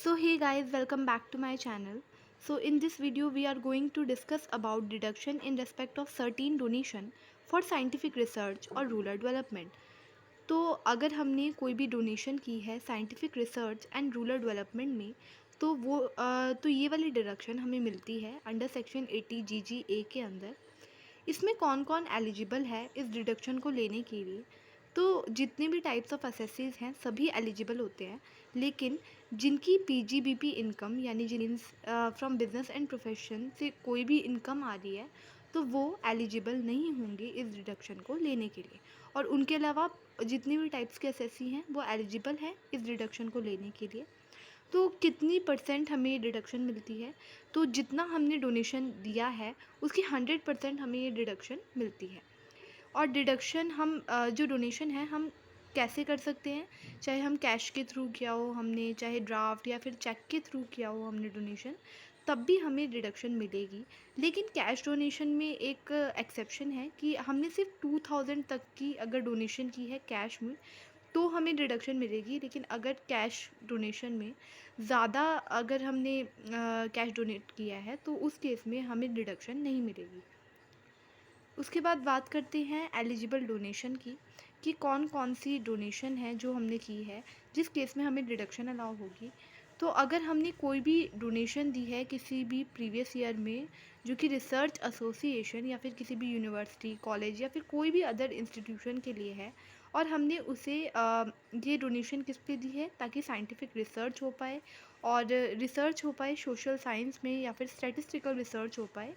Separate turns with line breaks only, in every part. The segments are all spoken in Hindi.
So hey guys, welcome back to my channel. So in this video we are going to discuss about deduction in respect of certain donation for scientific research और rural development. तो अगर हमने कोई भी डोनेशन की है scientific research and rural development में तो ये वाली डिडक्शन हमें मिलती है अंडर सेक्शन 80 GGA के अंदर। इसमें कौन कौन एलिजिबल है इस डिडक्शन को लेने के लिए। तो जितने भी टाइप्स ऑफ असेसीज हैं सभी एलिजिबल होते हैं, लेकिन जिनकी पीजीबीपी इनकम यानी जिन फ्रॉम बिजनेस एंड प्रोफेशन से कोई भी इनकम आ रही है तो वो एलिजिबल नहीं होंगे इस डिडक्शन को लेने के लिए। और उनके अलावा जितनी भी टाइप्स के असेसी हैं वो एलिजिबल हैं इस डिडक्शन को लेने के लिए। तो कितनी परसेंट हमें डिडक्शन मिलती है, तो जितना हमने डोनेशन दिया है उसकी 100% हमें ये डिडक्शन मिलती है। और डिडक्शन हम जो डोनेशन है हम कैसे कर सकते हैं, चाहे हम कैश के थ्रू किया हो हमने, चाहे ड्राफ्ट या फिर चेक के थ्रू किया हो हमने डोनेशन, तब भी हमें डिडक्शन मिलेगी। लेकिन कैश डोनेशन में एक एक्सेप्शन है कि हमने सिर्फ 2000 तक की अगर डोनेशन की है कैश में तो हमें डिडक्शन मिलेगी, लेकिन अगर कैश डोनेशन में ज़्यादा अगर हमने कैश डोनेट किया है तो उस केस में हमें डिडक्शन नहीं मिलेगी। उसके बाद बात करते हैं एलिजिबल डोनेशन की, कि कौन कौन सी डोनेशन है जो हमने की है जिस केस में हमें डिडक्शन अलाउ होगी। तो अगर हमने कोई भी डोनेशन दी है किसी भी प्रीवियस ईयर में जो कि रिसर्च एसोसिएशन या फिर किसी भी यूनिवर्सिटी कॉलेज या फिर कोई भी अदर इंस्टीट्यूशन के लिए है, और हमने उसे ये डोनेशन किस पे दी है ताकि साइंटिफिक रिसर्च हो पाए और रिसर्च हो पाए सोशल साइंस में या फिर स्टैटिस्टिकल रिसर्च हो पाए,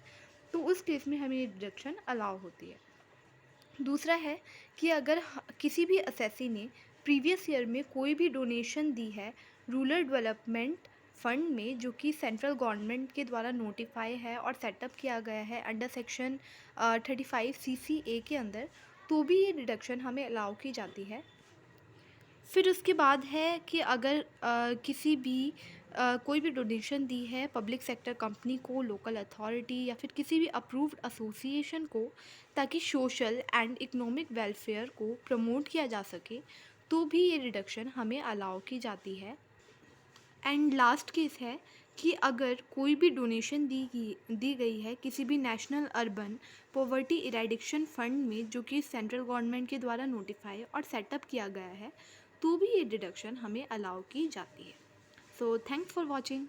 तो उस केस में हमें ये डिडक्शन अलाउ होती है। दूसरा है कि अगर किसी भी असेसी ने प्रीवियस ईयर में कोई भी डोनेशन दी है रूरल डेवलपमेंट फंड में जो कि सेंट्रल गवर्नमेंट के द्वारा नोटिफाई है और सेटअप किया गया है अंडर सेक्शन 35 CCA के अंदर, तो भी ये डिडक्शन हमें अलाउ की जाती है। फिर उसके बाद है कि अगर किसी भी कोई भी डोनेशन दी है पब्लिक सेक्टर कंपनी को, लोकल अथॉरिटी या फिर किसी भी अप्रूव्ड एसोसिएशन को ताकि सोशल एंड इकोनॉमिक वेलफेयर को प्रमोट किया जा सके, तो भी ये रिडक्शन हमें अलाउ की जाती है। एंड लास्ट केस है कि अगर कोई भी डोनेशन दी गई है किसी भी national urban poverty eradication fund में जो कि सेंट्रल गवर्नमेंट के द्वारा नोटिफाई और सेटअप किया गया है, तो भी ये डिडक्शन हमें अलाउ की जाती है। So thanks for watching.